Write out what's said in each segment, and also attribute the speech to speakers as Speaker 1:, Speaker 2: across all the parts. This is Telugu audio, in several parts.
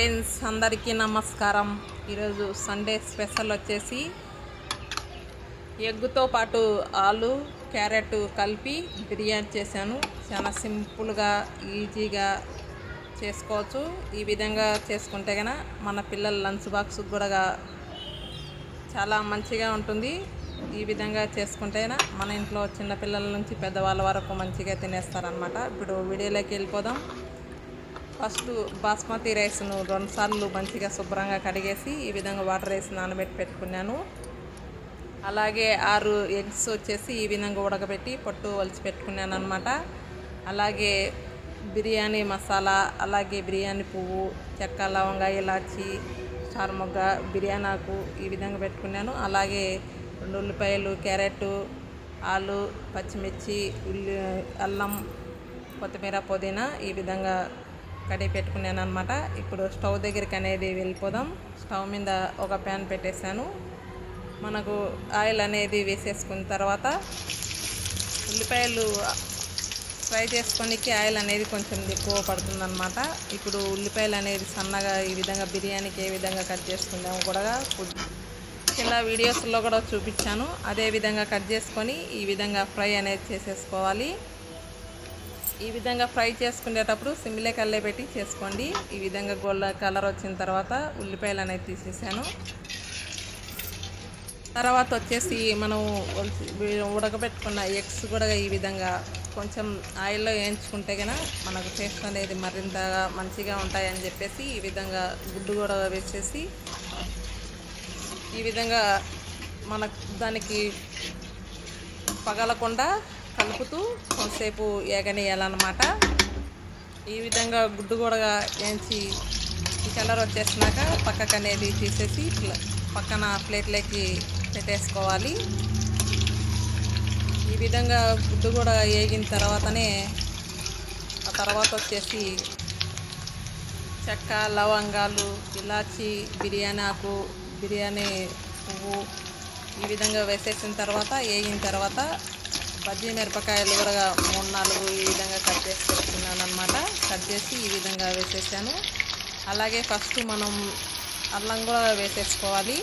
Speaker 1: ఫ్రెండ్స్ అందరికీ నమస్కారం. ఈరోజు సండే స్పెషల్ వచ్చేసి ఎగ్గుతో పాటు ఆలు క్యారెట్ కలిపి బిర్యానీ చేశాను. చాలా సింపుల్గా ఈజీగా చేసుకోవచ్చు. ఈ విధంగా చేసుకుంటే కనుక మన పిల్లల లంచ్ బాక్స్ కూడా చాలా మంచిగా ఉంటుంది. ఈ విధంగా చేసుకుంటే మన ఇంట్లో చిన్నపిల్లల నుంచి పెద్దవాళ్ళ వరకు మంచిగా తినేస్తారనమాట. ఇప్పుడు వీడియోలోకి వెళ్ళిపోదాం. ఫస్ట్ బాస్మతి రైస్ను 2 సార్లు మంచిగా శుభ్రంగా కడిగేసి ఈ విధంగా వాటర్ వేసి నానబెట్టి పెట్టుకున్నాను. అలాగే 6 ఎగ్స్ వచ్చేసి ఈ విధంగా ఉడకబెట్టి పొట్టు వలిచి పెట్టుకున్నాను అనమాట. అలాగే బిర్యానీ మసాలా, అలాగే బిర్యానీ పువ్వు, చెక్క, లవంగ, ఇలాచి, చారుమొగ్గ, బిర్యానీ ఆకు ఈ విధంగా పెట్టుకున్నాను. అలాగే 2 ఉల్లిపాయలు, క్యారెట్, ఆలు, పచ్చిమిర్చి, అల్లం, కొత్తిమీర, పుదీనా ఈ విధంగా కడిగి పెట్టుకున్నాను అనమాట. ఇప్పుడు స్టవ్ దగ్గరికి అనేది వెళ్ళిపోదాం. స్టవ్ మీద ఒక ప్యాన్ పెట్టేశాను. మనకు ఆయిల్ అనేది వేసేసుకున్న తర్వాత ఉల్లిపాయలు ఫ్రై చేసుకోనికి ఆయిల్ అనేది కొంచెం ఎక్కువ పడుతుందన్నమాట. ఇప్పుడు ఉల్లిపాయలు అనేది సన్నగా ఈ విధంగా బిర్యానీకి ఏ విధంగా కట్ చేసుకుందాము కూడా కింద వీడియోస్లో కూడా చూపించాను. అదే విధంగా కట్ చేసుకొని ఈ విధంగా ఫ్రై అనేది చేసేసుకోవాలి. ఈ విధంగా ఫ్రై చేసుకునేటప్పుడు సిమ్లే కల్లే పెట్టి చేసుకోండి. ఈ విధంగా గోల్డెన్ కలర్ వచ్చిన తర్వాత ఉల్లిపాయలు అనేది తీసేసాను. తర్వాత వచ్చేసి మనం ఉడకబెట్టుకున్న ఎగ్స్ కూడా ఈ విధంగా కొంచెం ఆయిల్లో వేయించుకుంటే కనుక మనకు టేస్ట్ అనేది మరింత మంచిగా ఉంటాయని చెప్పేసి ఈ విధంగా గుడ్డు కూడా వేసేసి ఈ విధంగా మనకు దానికి పగలకుండా కలుపుతూ కొంతసేపు ఏగనియాలన్నమాట. ఈ విధంగా గుడ్డు కూడా వేయించి ఈ కలర్ వచ్చేసినాక పక్కకు అనేది తీసేసి పక్కన ప్లేట్లోకి పెట్టేసుకోవాలి. ఈ విధంగా గుడ్డు కూడా వేగిన తర్వాతనే ఆ తర్వాత వచ్చేసి చెక్క, లవంగాలు, ఇలాచి, బిర్యానీ ఆకు, బిర్యానీ పువ్వు ఈ విధంగా వేసేసిన తర్వాత వేగిన తర్వాత బజ్జీ మిరపకాయలు కూడా 3-4 ఈ విధంగా కట్ చేసి పెట్టుకున్నాను అనమాట. కట్ చేసి ఈ విధంగా వేసేసాను. అలాగే ఫస్ట్ మనం అల్లం కూడా వేసేసుకోవాలి.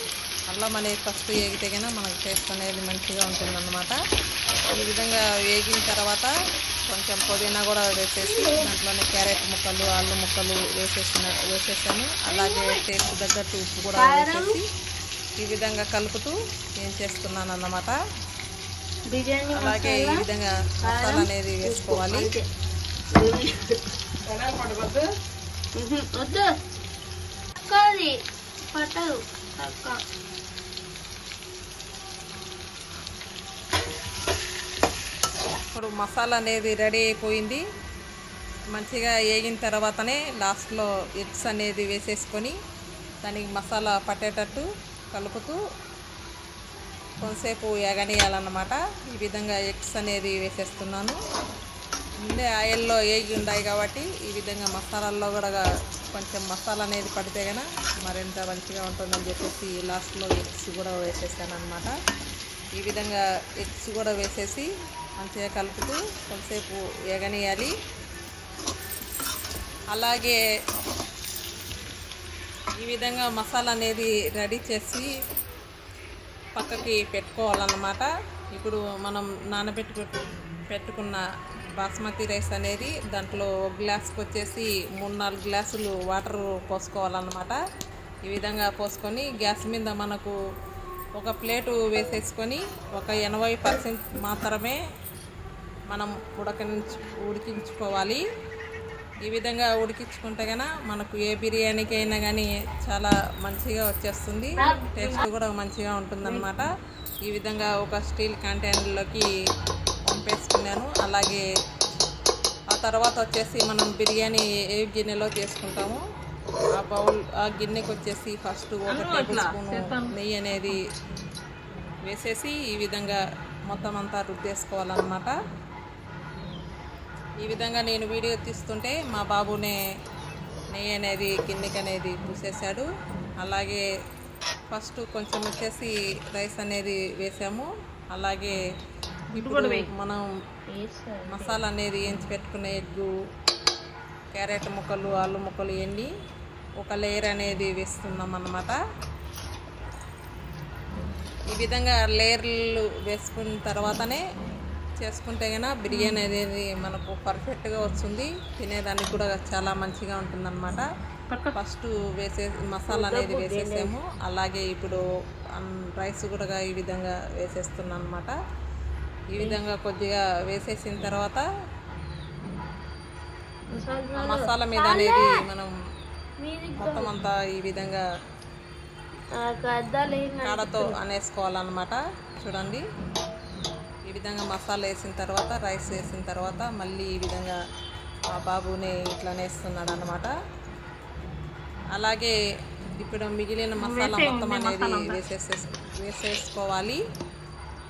Speaker 1: అల్లం అనేది ఫస్ట్ వేగితే కన్నా మనకు టేస్ట్ అనేది మంచిగా ఉంటుందన్నమాట. ఈ విధంగా వేగిన తర్వాత కొంచెం పుదీనా కూడా వేసేసి దాంట్లోనే క్యారెట్ ముక్కలు, ఆలు ముక్కలు వేసేసాను. అలాగే టేస్ట్ తగ్గట్టు ఉప్పు కూడా వేసేసి ఈ విధంగా కలుపుతూ ఏం చేస్తున్నాను అన్నమాట. అలాగే ఈ విధంగా మసాలా అనేది వేసుకోవాలి. ఇప్పుడు మసాలా అనేది రెడీ అయిపోయింది. మంచిగా వేగిన తర్వాతనే లాస్ట్లో ఎగ్స్ అనేది వేసేసుకొని దానికి మసాలా పట్టేటట్టు కలుపుతూ కొంతసేపు ఎగనియాలన్నమాట. ఈ విధంగా ఎగ్స్ అనేది వేసేస్తున్నాను. ముందే ఆయిల్లో వేగి ఉన్నాయి కాబట్టి ఈ విధంగా మసాలాల్లో కూడా కొంచెం మసాలా అనేది పడితే కనుక మరింత మంచిగా ఉంటుందని చెప్పేసి లాస్ట్లో ఎగ్స్ కూడా వేసేసాను అనమాట. ఈ విధంగా ఎగ్స్ కూడా వేసేసి మంచిగా కలుపుతూ కొంతసేపు ఎగనియాలి. అలాగే ఈ విధంగా మసాలా అనేది రెడీ చేసి పక్కకి పెట్టుకోవాలన్నమాట. ఇప్పుడు మనం పెట్టుకున్న బాస్మతి రైస్ అనేది దాంట్లో ఒక గ్లాస్కి వచ్చేసి 3-4 గ్లాసులు వాటర్ పోసుకోవాలన్నమాట. ఈ విధంగా పోసుకొని గ్యాస్ మీద మనకు ఒక ప్లేటు వేసేసుకొని ఒక 80% మాత్రమే మనం ఉడికించుకోవాలి. ఈ విధంగా ఉడికించుకుంటే కనుక మనకు ఏ బిర్యానీకి అయినా కానీ చాలా మంచిగా వచ్చేస్తుంది. టేస్ట్ కూడా మంచిగా ఉంటుందన్నమాట. ఈ విధంగా ఒక స్టీల్ కంటైనర్లోకి పంపేసుకున్నాను. అలాగే ఆ తర్వాత వచ్చేసి మనం బిర్యానీ ఏ గిన్నెలో చేసుకుంటామో ఆ గిన్నెకి వచ్చేసి ఫస్ట్ 1 టేబుల్ స్పూన్ నెయ్యి అనేది వేసేసి ఈ విధంగా మొత్తం అంతా రుద్దేసుకోవాలన్నమాట. ఈ విధంగా నేను వీడియో తీస్తుంటే మా బాబునే నెయ్యి అనేది గిన్నెకి అనేది పూసేశాడు. అలాగే ఫస్ట్ కొంచెం వచ్చేసి రైస్ అనేది వేసాము. అలాగే ఇప్పుడు మనం మసాలా అనేది వేయించి పెట్టుకున్న ఎగ్గు, క్యారెట్ ముక్కలు, ఆలు ముక్కలు ఇవన్నీ ఒక లేయర్ అనేది వేస్తున్నాం అన్నమాట. ఈ విధంగా లేయర్లు వేసుకున్న తర్వాతనే చేసుకుంటే కనుక బిర్యానీ అనేది మనకు పర్ఫెక్ట్గా వస్తుంది, తినేదానికి కూడా చాలా మంచిగా ఉంటుందన్నమాట. ఫస్ట్ మసాలా అనేది వేసేసాము. అలాగే ఇప్పుడు రైస్ కూడా ఈ విధంగా వేసేస్తున్నాను అన్నమాట. ఈ విధంగా కొద్దిగా వేసేసిన తర్వాత మసాలా మీద అనేది మనం మొత్తం అంతా ఈ విధంగా కాడతో అనేసుకోవాలన్నమాట. చూడండి, ఈ విధంగా మసాలా వేసిన తర్వాత రైస్ వేసిన తర్వాత మళ్ళీ ఈ విధంగా మా బాబుని ఇట్లా వేస్తున్నాడు అన్నమాట. అలాగే ఇప్పుడు మిగిలిన మసాలా మొత్తం అనేది వేసేసుకోవాలి.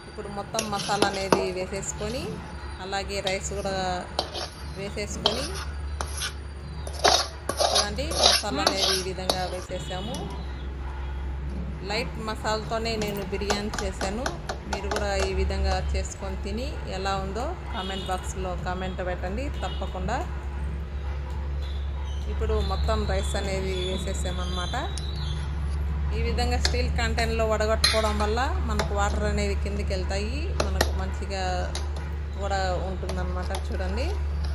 Speaker 1: ఇప్పుడు మొత్తం మసాలా అనేది వేసేసుకొని అలాగే రైస్ కూడా వేసేసుకొని చూడండి, మసాలా అనేది ఈ విధంగా వేసేసాము. లైట్ మసాలాతోనే నేను బిర్యానీ చేశాను. మీరు కూడా ఈ విధంగా చేసుకొని తిని ఎలా ఉందో కామెంట్ బాక్స్లో కామెంట్ పెట్టండి తప్పకుండా. ఇప్పుడు మొత్తం రైస్ అనేది వేసేసామన్నమాట. ఈ విధంగా స్టీల్ కంటైనర్లో వడగట్టుకోవడం వల్ల మనకు వాటర్ అనేది కిందికి వెళ్తాయి, మనకు మంచిగా కూడా ఉంటుందన్నమాట. చూడండి,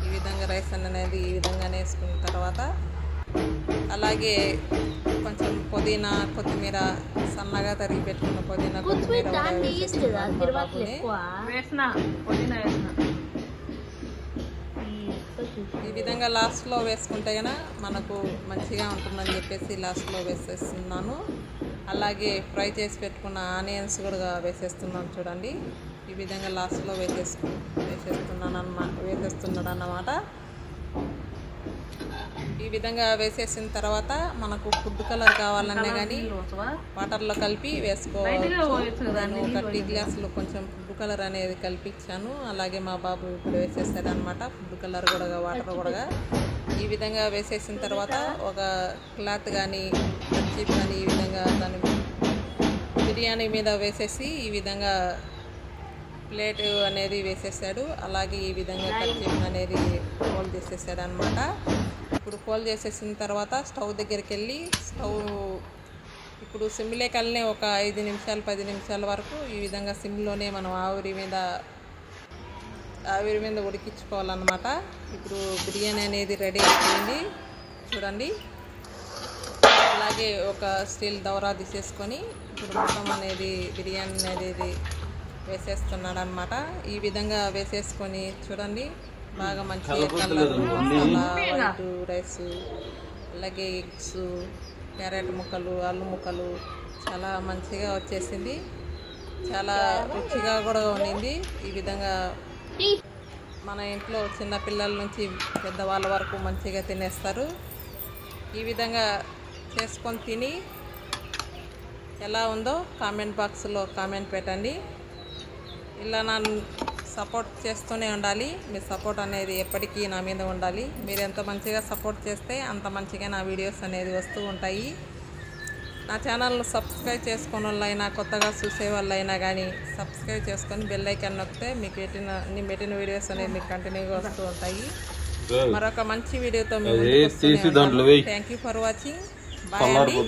Speaker 1: ఈ విధంగా రైస్ అనేది ఈ విధంగానే వేసుకున్న తర్వాత అలాగే కొంచెం పుదీనా కొత్తిమీర సన్నగా తరిగి పెట్టుకున్న పుదీనా కొత్తిమీర ఈ విధంగా లాస్ట్లో వేసుకుంటే కనుక మనకు మంచిగా ఉంటుందని చెప్పేసి లాస్ట్లో వేసేస్తున్నాను. అలాగే ఫ్రై చేసి పెట్టుకున్న ఆనియన్స్ కూడా వేసేస్తున్నాను. చూడండి, ఈ విధంగా లాస్ట్లో వేసేస్తున్నాడు అన్నమాట. ఈ విధంగా వేసేసిన తర్వాత మనకు ఫుడ్ కలర్ కావాలన్నా కానీ వాటర్లో కలిపి వేసుకోవచ్చు. నేను ఒక టీ గ్లాసులో కొంచెం ఫుడ్ కలర్ అనేది కలిపించాను. అలాగే మా బాబు ఇప్పుడు వేసేసాడు అనమాట ఫుడ్ కలర్ కూడా వాటర్ కూడా. ఈ విధంగా వేసేసిన తర్వాత ఒక క్లాత్ కానీ కర్చీఫ్ కానీ ఈ విధంగా దాని బిర్యానీ మీద వేసేసి ఈ విధంగా ప్లేట్ అనేది వేసేసాడు. అలాగే ఈ విధంగా కర్చీఫ్ అనేది ఫోల్డ్ చేసేసాడు అనమాట. ఇప్పుడు ఫోల్డ్ చేసేసిన తర్వాత స్టవ్ దగ్గరికి వెళ్ళి ఇప్పుడు సిమ్లోకెళ్ళనే ఒక 5 నిమిషాలు 10 నిమిషాల వరకు ఈ విధంగా సిమ్లోనే మనం ఆవిరి మీద ఉడికించుకోవాలన్నమాట. ఇప్పుడు బిర్యానీ అనేది రెడీ అయిపోయింది. చూడండి, అలాగే ఒక స్టీల్ దవరా తీసేసుకొని ఇప్పుడు మొత్తం అనేది బిర్యానీ అనేది వేసేస్తున్నాడు అనమాట. ఈ విధంగా వేసేసుకొని చూడండి, బాగా మంచిగా కలర్ మసాలా వైట్ రైస్ అలాగే ఎగ్స్ క్యారెట్ ముక్కలు అల్లు ముక్కలు చాలా మంచిగా వచ్చేసింది. చాలా రుచిగా కూడా ఉండింది. ఈ విధంగా మన ఇంట్లో చిన్న పిల్లల నుంచి పెద్దవాళ్ళ వరకు మంచిగా తినేస్తారు. ఈ విధంగా చేసుకొని తిని ఎలా ఉందో కామెంట్ బాక్స్లో కామెంట్ పెట్టండి. ఇలా నన్ను సపోర్ట్ చేస్తూనే ఉండాలి. మీ సపోర్ట్ అనేది ఎప్పటికీ నా మీద ఉండాలి. మీరు ఎంత మంచిగా సపోర్ట్ చేస్తే అంత మంచిగా నా వీడియోస్ అనేది వస్తూ ఉంటాయి. నా ఛానల్ను సబ్స్క్రైబ్ చేసుకున్న వాళ్ళైనా కొత్తగా చూసే వాళ్ళైనా కానీ సబ్స్క్రైబ్ చేసుకొని బెల్ ఐకాన్ నొక్కితే మీకు నేను పెట్టిన వీడియోస్ అనేది మీకు కంటిన్యూగా వస్తూ ఉంటాయి. మరొక మంచి వీడియోతో thank you for watching. Bye అండి.